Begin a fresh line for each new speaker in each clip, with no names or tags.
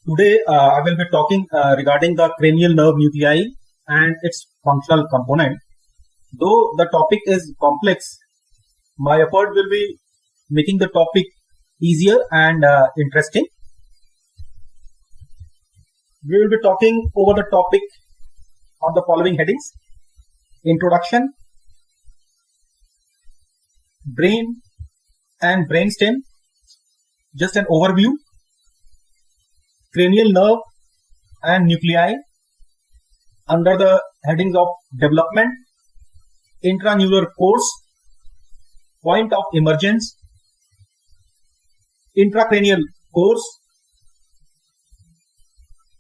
Today, I will be talking regarding the cranial nerve nuclei and its functional component. Though the topic is complex, my effort will be making the topic easier and interesting. We will be talking over the topic on the following headings: Introduction, Brain and Brainstem, just an overview, Cranial nerve and nuclei under the headings of development, intranuclear course, point of emergence, intracranial course,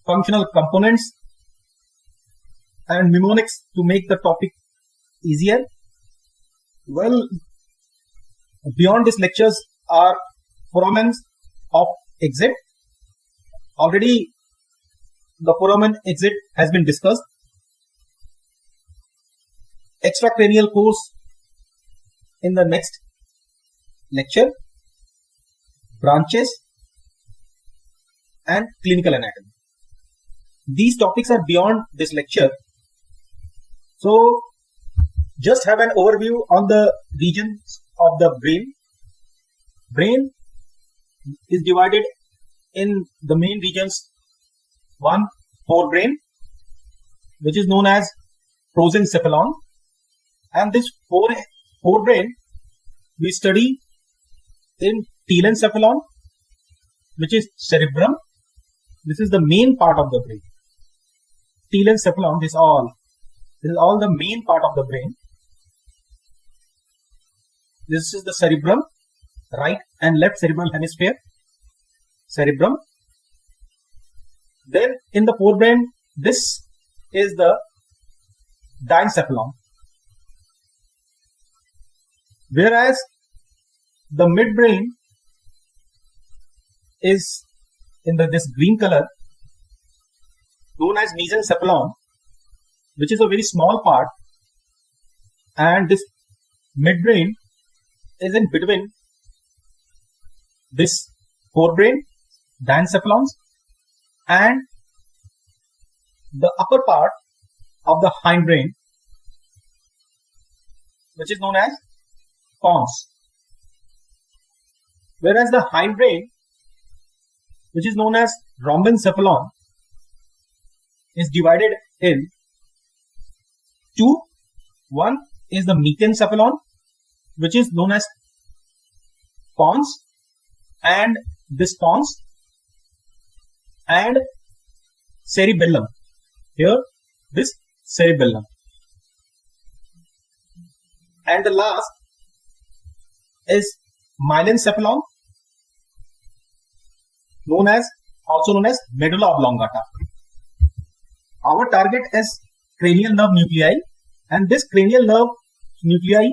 functional components, and mnemonics to make the topic easier. Well, beyond these lectures are foramens of exit. Already the foramen exit has been discussed. Extracranial course in the next lecture, branches and clinical anatomy. These topics are beyond this lecture. So just have an overview on the regions of the brain. Brain is divided in the main regions. One, forebrain, which is known as prosencephalon, and this forebrain we study in telencephalon, which is cerebrum. This is the main part of the brain. Telencephalon, this is all the main part of the brain. This is the cerebrum, right and left cerebral hemisphere. Cerebrum. Then in the forebrain, this is the diencephalon. Whereas the midbrain is in this green color, known as mesencephalon, which is a very small part, and this midbrain is in between this forebrain, diencephalons, and the upper part of the hindbrain, which is known as pons. Whereas the hindbrain, which is known as rhombencephalon, is divided in two. One is the metencephalon, which is known as pons, and this pons, and cerebellum. Here, this cerebellum. And the last is myelencephalon, also known as medulla oblongata. Our target is cranial nerve nuclei, and this cranial nerve nuclei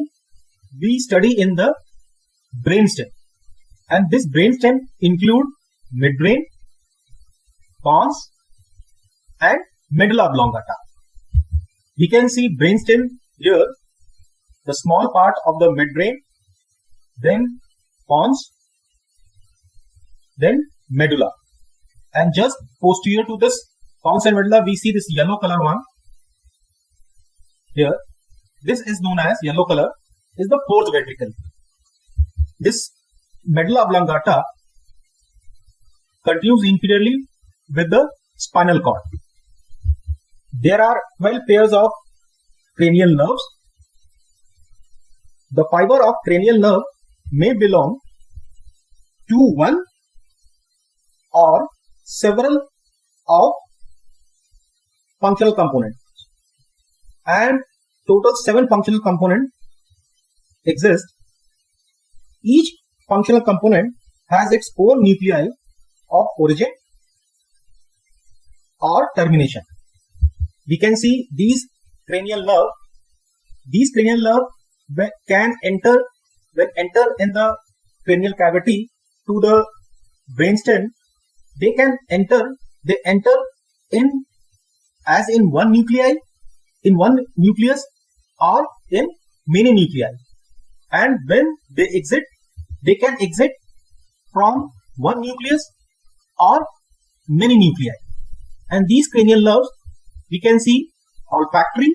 we study in the brainstem. And this brainstem include midbrain, pons, and medulla oblongata. We can see brainstem here, the small part of the midbrain, then pons, then medulla. And just posterior to this pons and medulla, we see this yellow color one here. This is known as yellow color, is the fourth ventricle. This medulla oblongata continues inferiorly with the spinal cord. There are 12 pairs of cranial nerves. The fiber of cranial nerve may belong to one or several of functional components, and total 7 functional components exist. Each functional component has its own nuclei of origin or termination. We can see these cranial nerve. These cranial nerve can enter in the cranial cavity to the brainstem. They enter in as in one nucleus or in many nuclei. And when they exit, they can exit from one nucleus or many nuclei. And these cranial nerves, we can see olfactory,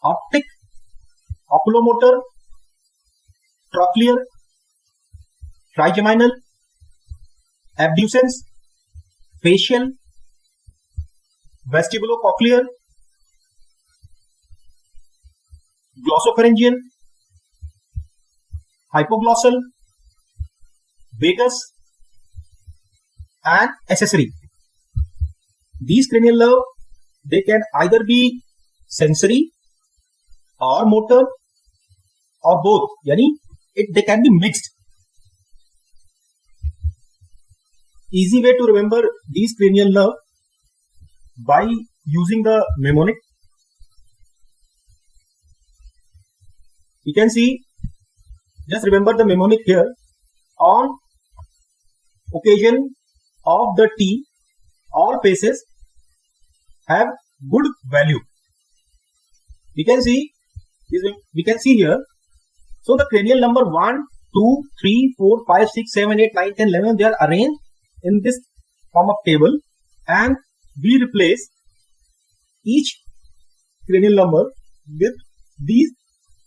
optic, oculomotor, trochlear, trigeminal, abducens, facial, vestibulocochlear, glossopharyngeal, hypoglossal, vagus, and accessory. These cranial nerves, they can either be sensory or motor or both. Yani they can be mixed. Easy way to remember these cranial nerves by using the mnemonic. You can see, just remember the mnemonic here. On occasion of the T, all faces have good value. We can see here. So the cranial number 1, 2, 3, 4, 5, 6, 7, 8, 9, 10, 11, they are arranged in this form of table, and we replace each cranial number with these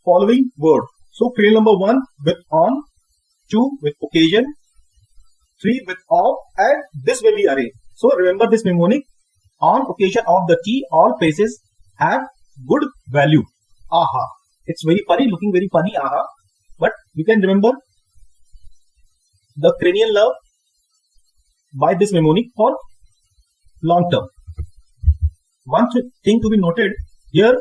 following words. So cranial number 1 with on, 2 with occasion, 3 with off, and this will be arranged. So remember this mnemonic. On occasion of the T, all faces have good value. Aha. It's very funny, looking very funny. Aha. But you can remember the cranial nerve by this mnemonic for long term. One thing to be noted here,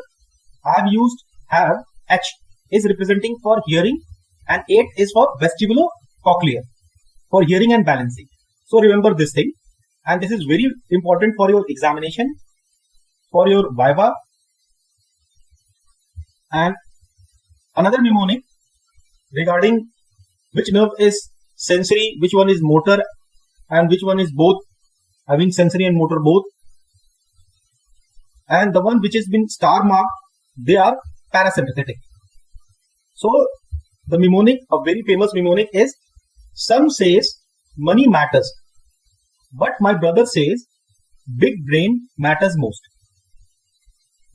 I have used have. H is representing for hearing and 8 is for vestibulocochlear, for hearing and balancing. So remember this thing, and this is very important for your examination, for your viva. And another mnemonic regarding which nerve is sensory, which one is motor, and which one is both, having sensory and motor both. And the one which has been star marked, they are parasympathetic. So the mnemonic, a very famous mnemonic is, some says money matters, but my brother says big brain matters most.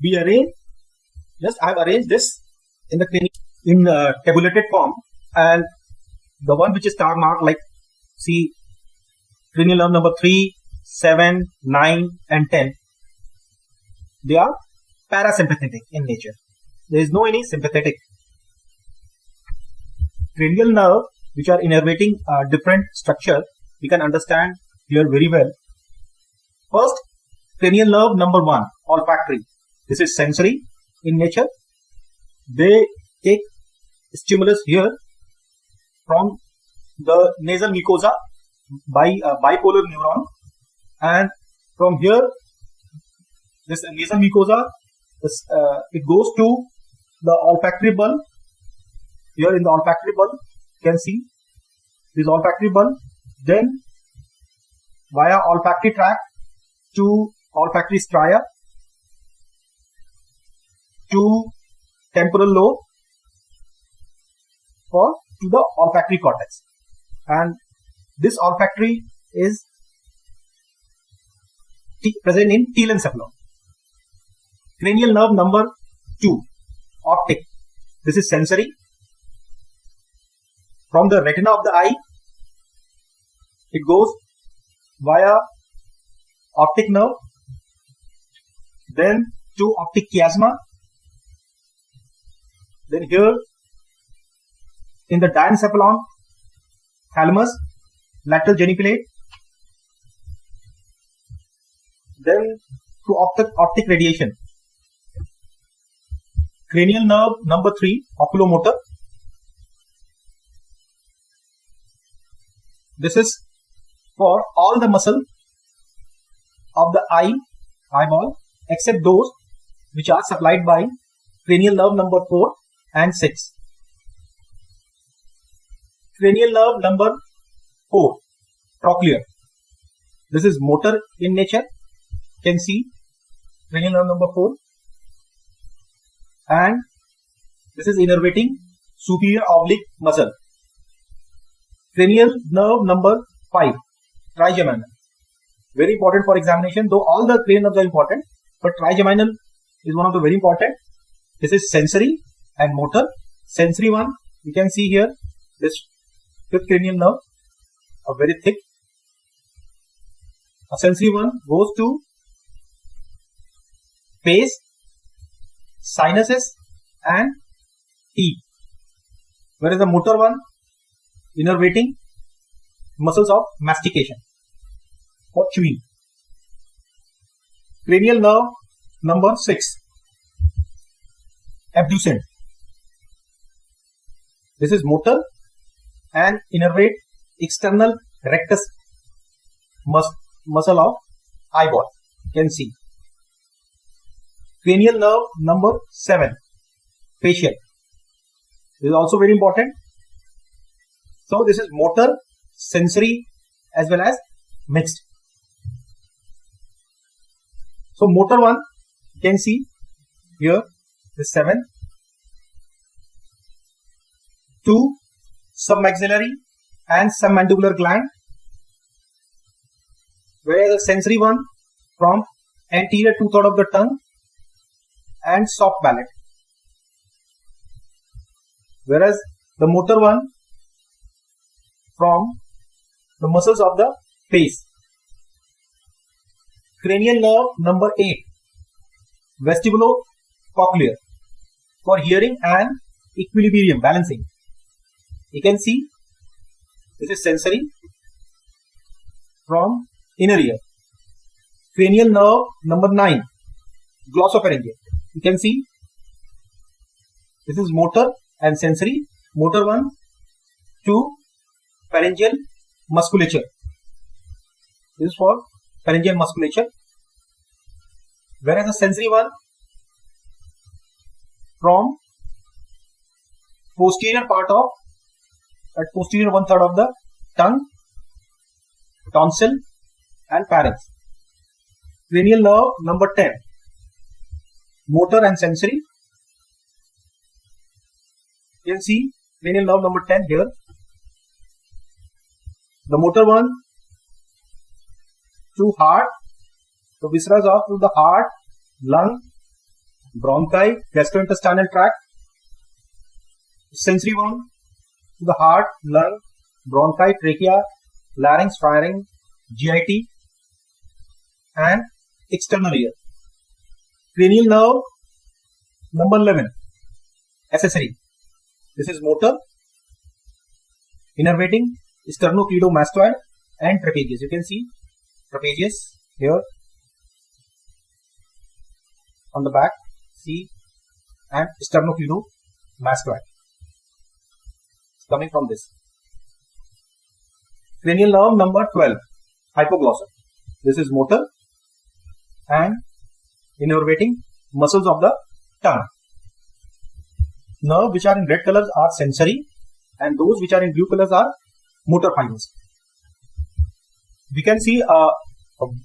We arrange, I have arranged this in the tabulated form, and the one which is star marked, like see cranial nerve number 3, 7, 9 and 10, they are parasympathetic in nature. There is no any sympathetic. Cranial nerve which are innervating different structure, we can understand here very well. First, cranial nerve number 1, olfactory. This is sensory in nature. They take stimulus here from the nasal mucosa by bipolar neuron, and from here this nasal mucosa, it goes to the olfactory bulb. Here in the olfactory bulb, you can see this olfactory bulb. Then via olfactory tract to olfactory stria, to temporal lobe, or to the olfactory cortex. And this olfactory is present in telencephalon. Cranial nerve number 2, optic. This is sensory. From the retina of the eye, it goes via optic nerve, then to optic chiasma, then here in the diencephalon, thalamus, lateral geniculate, then to optic radiation. Cranial nerve number 3, oculomotor. This is for all the muscle of the eyeball, except those which are supplied by cranial nerve number 4 and 6. Cranial nerve number 4, trochlear. This is motor in nature. You can see cranial nerve number 4, and this is innervating superior oblique muscle. Cranial nerve number 5, trigeminal. very important for examination, though all the cranial nerves are important, but trigeminal is one of the very important. This is sensory and motor. Sensory one, you can see here, this fifth cranial nerve, a very thick. A sensory one goes to face, sinuses and teeth, whereas the motor one innervating muscles of mastication or chewing. Cranial nerve number 6, abducent. This is motor and innervate external rectus muscle of eyeball. You can see. Cranial nerve number 7, facial. This is also very important. So this is motor, sensory as well as mixed. So motor one, you can see here, this 7. 2, submaxillary and submandibular gland, whereas the sensory one from anterior 2/3 of the tongue and soft palate, whereas the motor one from the muscles of the face. Cranial nerve number 8, vestibulocochlear, for hearing and equilibrium, balancing. You can see this is sensory from inner ear. Cranial nerve number 9, glossopharyngeal. You can see this is motor and sensory. Motor one to pharyngeal musculature. This is for pharyngeal musculature, whereas the sensory one from posterior part of posterior 1/3 of the tongue, tonsil and pharynx. Cranial nerve number 10, motor and sensory. You can see cranial nerve number 10 here. The motor one to heart, so viscera are to the heart, lung, bronchi, gastrointestinal tract. Sensory one to the heart, lung, bronchi, trachea, larynx, pharynx, GIT and external ear. Cranial nerve number 11, accessory. This is motor, innervating sternocleidomastoid and trapezius. You can see trapezius here on the back, see, and sternocleidomastoid coming from this. Cranial nerve number 12, hypoglossal. This is motor and innervating muscles of the tongue. Nerve which are in red colors are sensory and those which are in blue colors are motor fibers. We can see a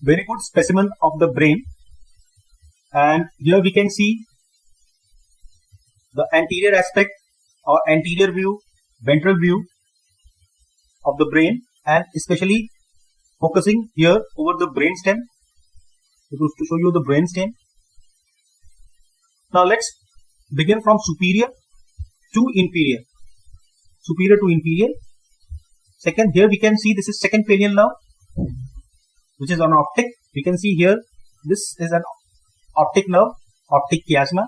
very good specimen of the brain, and here we can see the anterior aspect or anterior view, ventral view of the brain, and especially focusing here over the brain stem. It was to show you the brain stem. Now let's begin from superior to inferior. Superior to inferior. Second, here we can see this is second cranial nerve, which is an optic. We can see here this is an optic nerve, optic chiasma.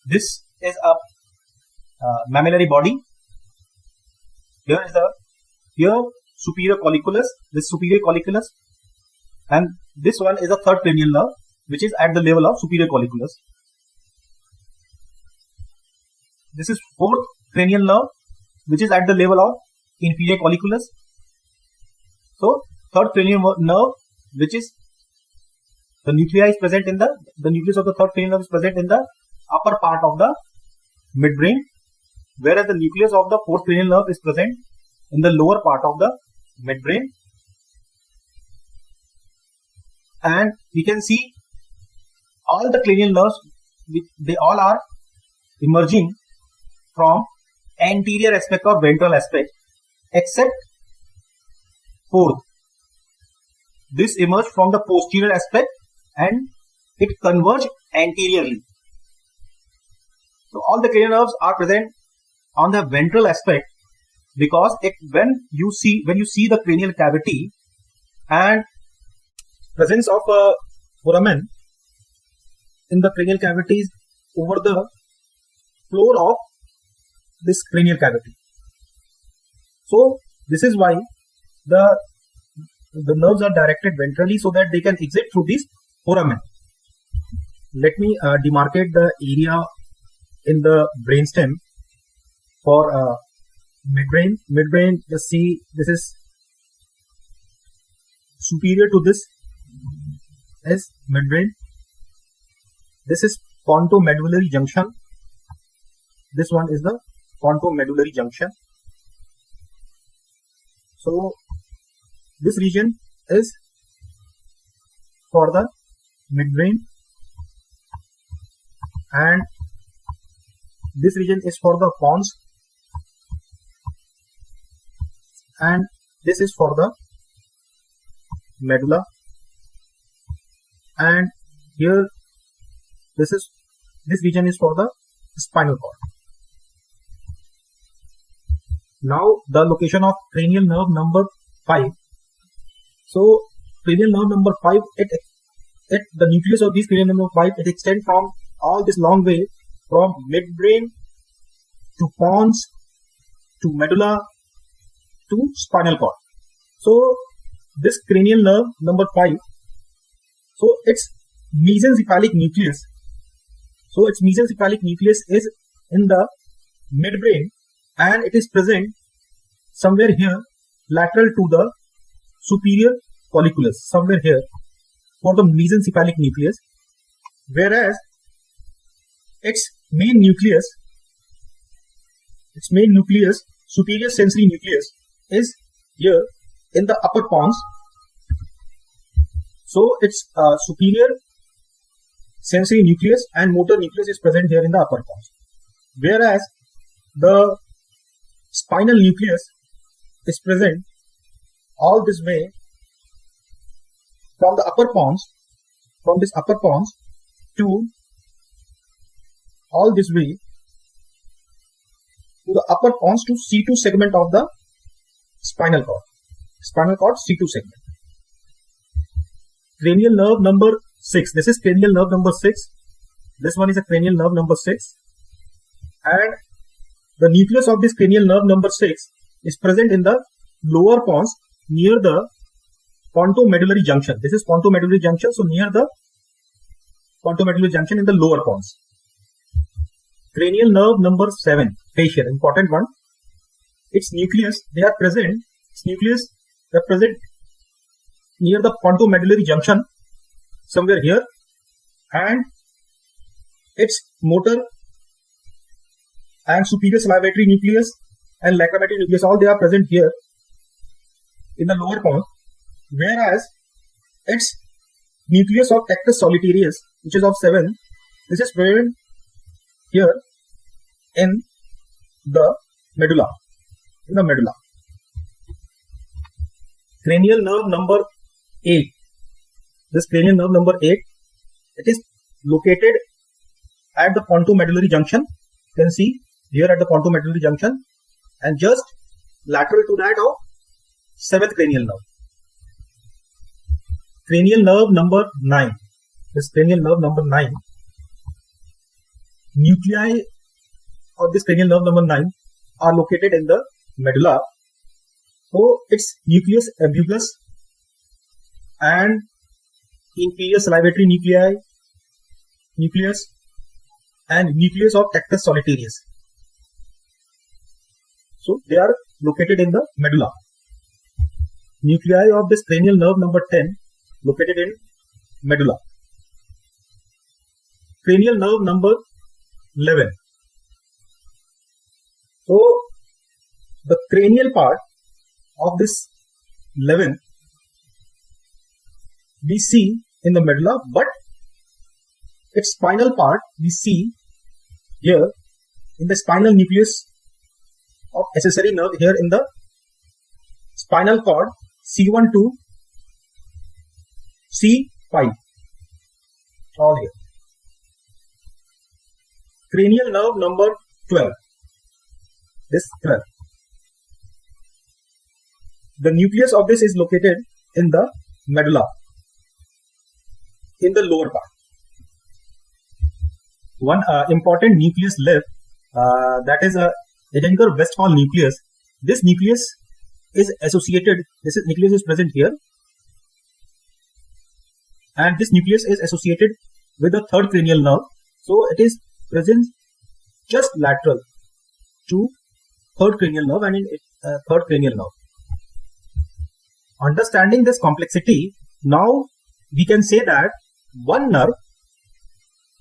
This is a mammillary body. Here is the superior colliculus. This superior colliculus, and this one is a third cranial nerve, which is at the level of superior colliculus. This is fourth cranial nerve, which is at the level of inferior colliculus. So third cranial nerve, which is the nuclei is present in the nucleus of the third cranial nerve is present in the upper part of the midbrain, whereas the nucleus of the fourth cranial nerve is present in the lower part of the midbrain. And we can see all the cranial nerves, they all are emerging from anterior aspect or ventral aspect, except fourth. this emerged from the posterior aspect and it converged anteriorly. So all the cranial nerves are present on the ventral aspect because when you see the cranial cavity and presence of a foramen in the cranial cavities over the floor of this cranial cavity. So this is why the nerves are directed ventrally so that they can exit through this foramen. Let me demarcate the area in the brainstem for midbrain. Midbrain, just see, this is superior to this is midbrain. This is pontomedullary junction. This one is the pontomedullary junction. So this region is for the midbrain and this region is for the pons and this is for the medulla, and here this region is for the spinal cord. Now the location of cranial nerve number 5. So cranial nerve number 5, the nucleus of this cranial nerve number 5, it extends from all this long way from midbrain to pons to medulla to spinal cord. So this cranial nerve number 5, so its mesencephalic nucleus. So its mesencephalic nucleus is in the midbrain and it is present somewhere here lateral to the superior colliculus, somewhere here for the mesencephalic nucleus, whereas its main nucleus, superior sensory nucleus, is here in the upper pons. So its superior sensory nucleus and motor nucleus is present here in the upper pons, whereas the spinal nucleus is present all this way from the upper pons, from this upper pons to all this way to the upper pons to C2 segment of the spinal cord. Spinal cord C2 segment. Cranial nerve number 6. This is cranial nerve number 6. This one is a cranial nerve number 6. And the nucleus of this cranial nerve number 6 is present in the lower pons near the pontomedullary junction. This is pontomedullary junction. So near the pontomedullary junction in the lower pons. Cranial nerve number 7. Facial, important one. Its nucleus, they are present near the pontomedullary junction somewhere here, and its motor and superior salivatory nucleus and lacrimatory nucleus, all they are present here in the lower pons, whereas its nucleus of tectus solitarius, which is of 7, this is present here in the medulla. Cranial nerve number 8. This cranial nerve number 8, it is located at the pontomedullary junction. You can see here at the pontomedullary junction and just lateral to that of 7th cranial nerve. Cranial nerve number 9. This cranial nerve number 9. Nuclei of this cranial nerve number 9 are located in the medulla. So its nucleus ambiguous and inferior salivatory nucleus and nucleus of tectus solitarius. So they are located in the medulla. Nuclei of this cranial nerve number 10 located in medulla. Cranial nerve number 11. So the cranial part of this 11 we see in the medulla, but its spinal part we see here in the spinal nucleus of accessory nerve here in the spinal cord C1 to C5, all here. Cranial nerve number 12, this 12. The nucleus of this is located in the medulla, in the lower part. One important nucleus left, that is a Edinger-Westphal nucleus. This nucleus is associated, nucleus is present here, and this nucleus is associated with the third cranial nerve. So it is present just lateral to third cranial nerve and in third cranial nerve. Understanding this complexity, now we can say that one nerve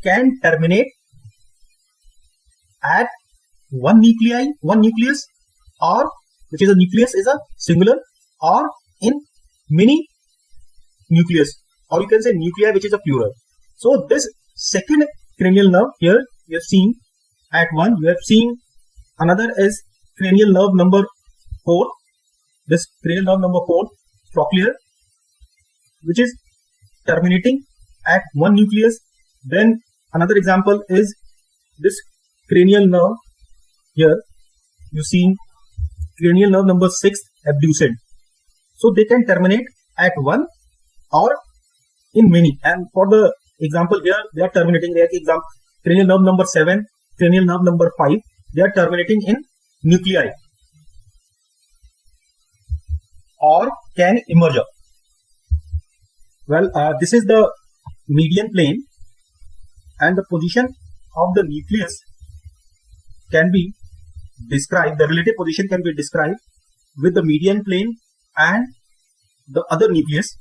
can terminate at one nucleus, or which is a nucleus is a singular, or in many nucleus, or you can say nuclei which is a plural. So this second cranial nerve here you have seen at 1, you have seen another is cranial nerve number 4, this cranial nerve number 4, trochlear, which is terminating at one nucleus. Then another example is this cranial nerve here, you see cranial nerve number 6, abducent. So they can terminate at one or in many, and for the example here they are terminating, like example cranial nerve number 7, cranial nerve number 5, they are terminating in nuclei or can emerge up. Well, this is the median plane, and the position of the nucleus can be described, the relative position can be described with the median plane and the other nucleus.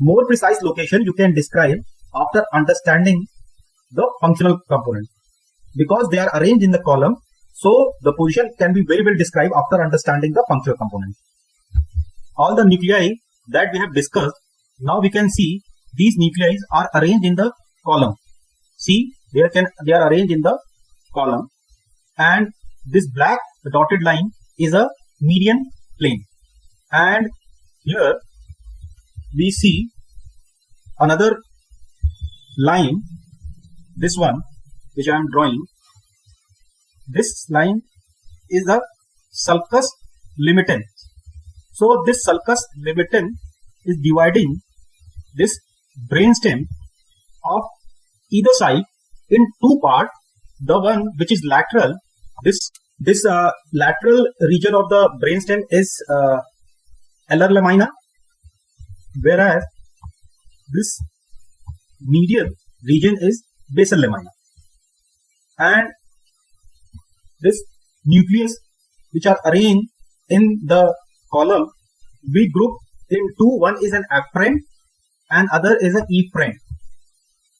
More precise location you can describe after understanding the functional component, because they are arranged in the column. So the position can be very well described after understanding the functional component. All the nuclei that we have discussed, now we can see these nuclei are arranged in the column. See, they are arranged in the column, and this black dotted line is a median plane. And here we see another line, this one which I am drawing. This line is the sulcus limitem. So this sulcus limitem is dividing this brainstem of either side in two parts. The one which is lateral, this lateral region of the brainstem is alar lamina, whereas this medial region is basal lamina. And this nucleus which are arranged in the column, we group in two. One is an afferent and other is an efferent.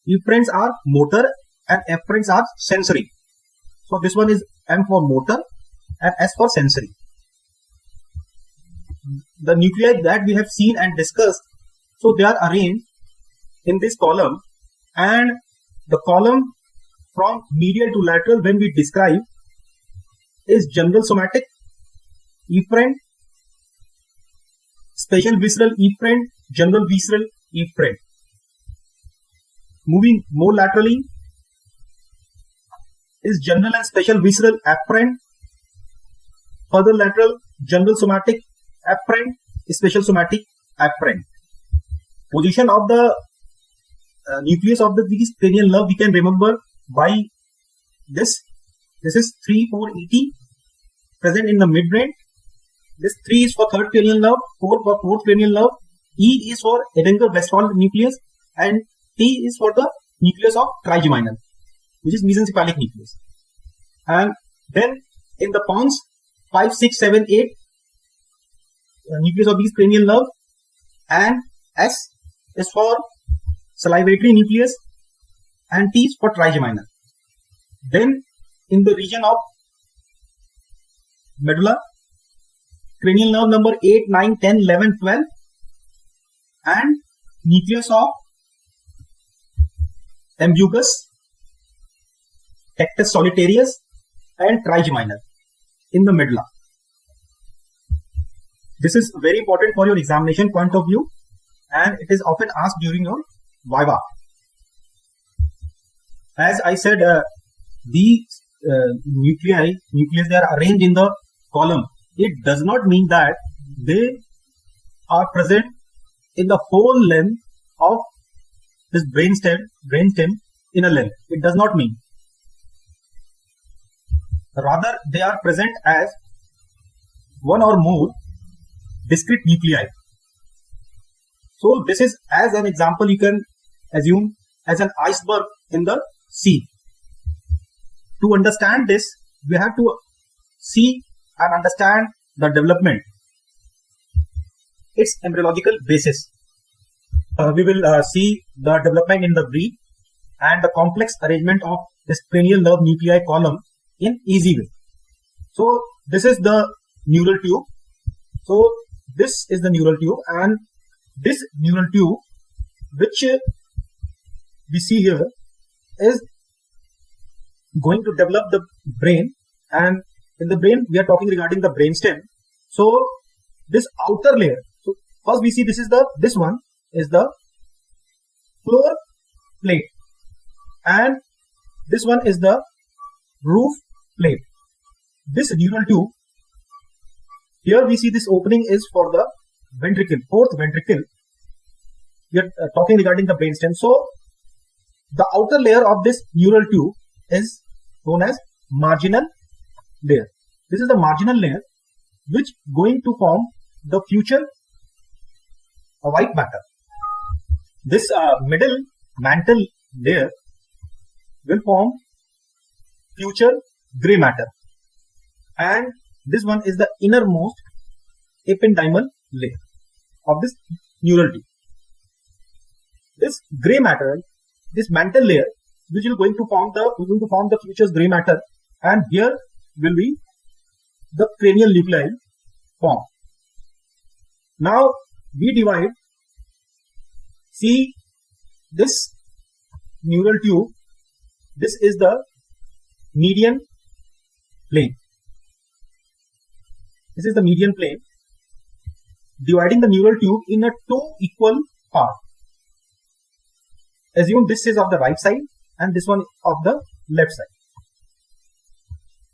Efferents are motor and afferents are sensory. So this one is M for motor and S for sensory. The nuclei that we have seen and discussed, so they are arranged in this column, and the column from medial to lateral when we describe is general somatic efferent, special visceral efferent, general visceral efferent. Moving more laterally is general and special visceral afferent. Further lateral, general somatic afferent, special somatic afferent. Position of the nucleus of these cranial nerve we can remember by this. This is 3, 4 ET present in the midbrain. This 3 is for third cranial nerve, 4 for fourth cranial nerve, E is for Edinger-Westphal nucleus, and T is for the nucleus of trigeminal, which is mesencephalic nucleus. And then in the pons 5, 6, 7, 8 nucleus of these cranial nerve, and S is for salivatory nucleus and T is for trigeminal. Then in the region of medulla, cranial nerve number 8, 9, 10, 11, 12 and nucleus of ambiguous, tectus solitarius and trigeminal in the medulla. This is very important for your examination point of view. and it is often asked during your Viva. As I said, these nuclei, they are arranged in the column. It does not mean that they are present in the whole length of this brainstem in a length. It does not mean. Rather, they are present as one or more discrete nuclei. So this is, as an example, you can assume as an iceberg in the sea. To understand this, we have to see and understand the development, its embryological basis. We will see the development in the breed and the complex arrangement of this cranial nerve nuclei column in easy way. So this is the neural tube. So this is the neural tube, and this neural tube which we see here is going to develop the brain, and in the brain we are talking regarding the brainstem. So this outer layer, so first we see this one is the floor plate, and this one is the roof plate. This neural tube, here we see this opening is for the ventricle, fourth ventricle. We are talking regarding the brainstem. So the outer layer of this neural tube is known as marginal layer. This is the marginal layer which going to form the future white matter. This middle mantle layer will form future gray matter, and this one is the innermost ependymal layer of this neural tube. This gray matter, this mantle layer, which is going to form the future gray matter, and here will be the cranial nuclei form. Now we divide. See this neural tube. This is the median plane. This is the median plane, dividing the neural tube in a two equal parts. Assume this is of the right side and this one of the left side.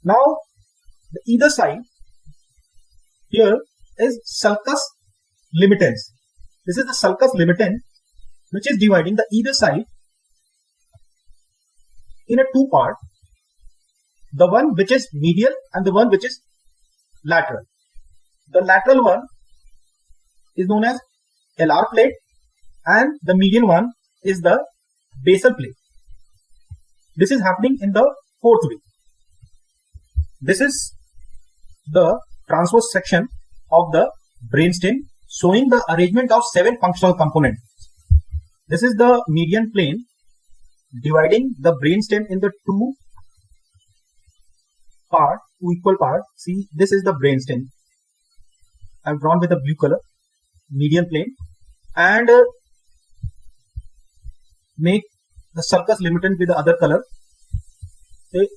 Now the either side here is sulcus limitans. This is the sulcus limitan which is dividing the either side in a two part, the one which is medial and the one which is lateral. The lateral one is known as alar plate, and the medial one is the basal plate. This is happening in the fourth way. This is the transverse section of the brainstem, showing the arrangement of 7 functional components. This is the median plane dividing the brainstem in the two equal parts. See, this is the brainstem. I have drawn with a blue color, median plane, and make the sulcus limitant with the other color. Okay.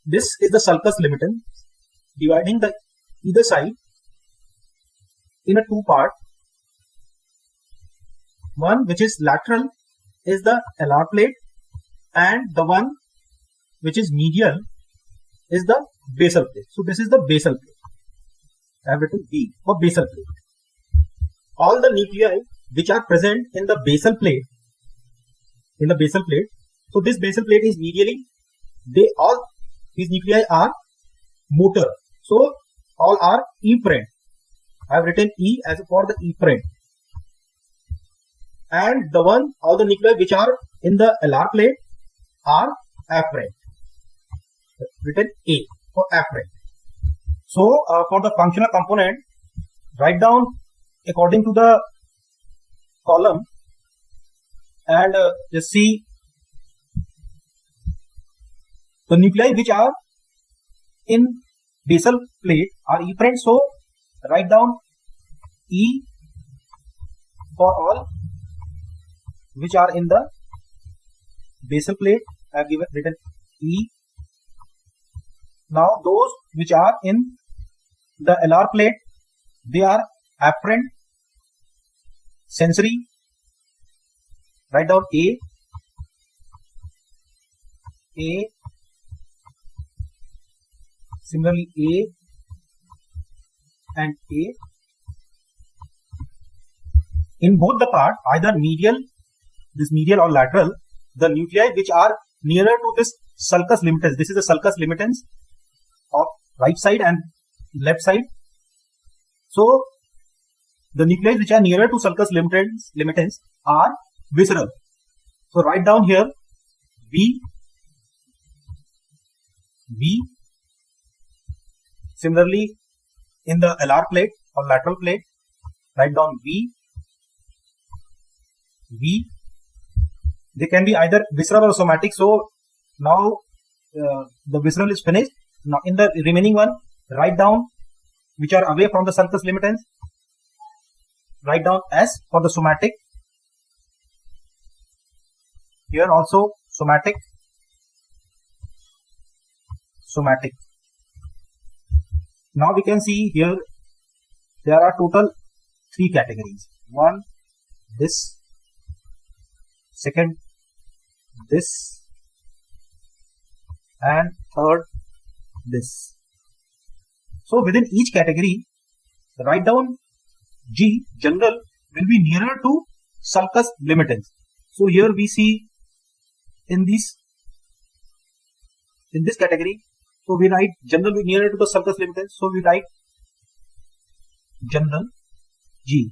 This is the sulcus limitant dividing the either side in a two part. One which is lateral is the alar plate, and the one which is medial is the basal plate. So this is the basal plate. I have written B for basal plate. All the nuclei which are present in the basal plate, so this basal plate is medially, these nuclei are motor. So all are efferent. I have written E as for the efferent. And all the nuclei which are in the alar plate are afferent. Written A for afferent. So for the functional component, write down according to the column, and just see the nuclei which are in basal plate are efferent. So write down E for all which are in the basal plate. I have written E. Now those which are in the alar plate, they are afferent. sensory, write down A, similarly A and A. In both the part, either medial, this medial or lateral, the nuclei which are nearer to this sulcus limitans, this is the sulcus limitans of right side and left side. So the nuclei which are nearer to sulcus limitans are visceral. So write down here V. Similarly, in the alar plate or lateral plate, write down V. They can be either visceral or somatic. So now the visceral is finished. Now in the remaining one, write down which are away from the sulcus limitans. Write down S for the somatic. Here also somatic. Now we can see here there are total 3 categories. One, this. Second, this. And third, this. So within each category, write down G, general, will be nearer to sulcus limitans. So here we see in this category, so we write general will be nearer to the sulcus limitans. So we write general G.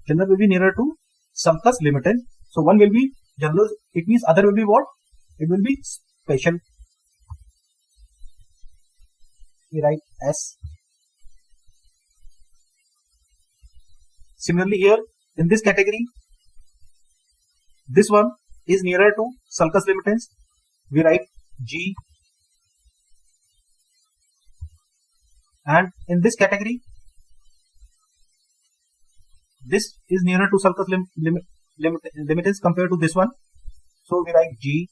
General will be nearer to sulcus limitans. So one will be general, it means other will be what? It will be special. We write S. Similarly here in this category, this one is nearer to sulcus limitans. We write G. And in this category, this is nearer to sulcus limitans compared to this one. So we write G.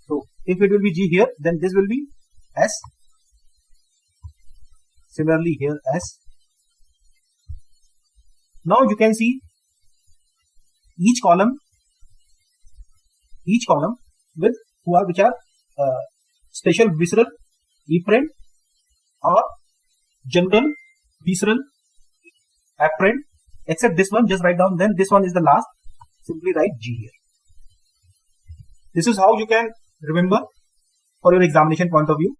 So if it will be G here, then this will be S. Similarly here S. Now you can see each column with which are special visceral efferent or general visceral afferent, except this one, just write down, then this one is the last, simply write G here. This is how you can remember for your examination point of view.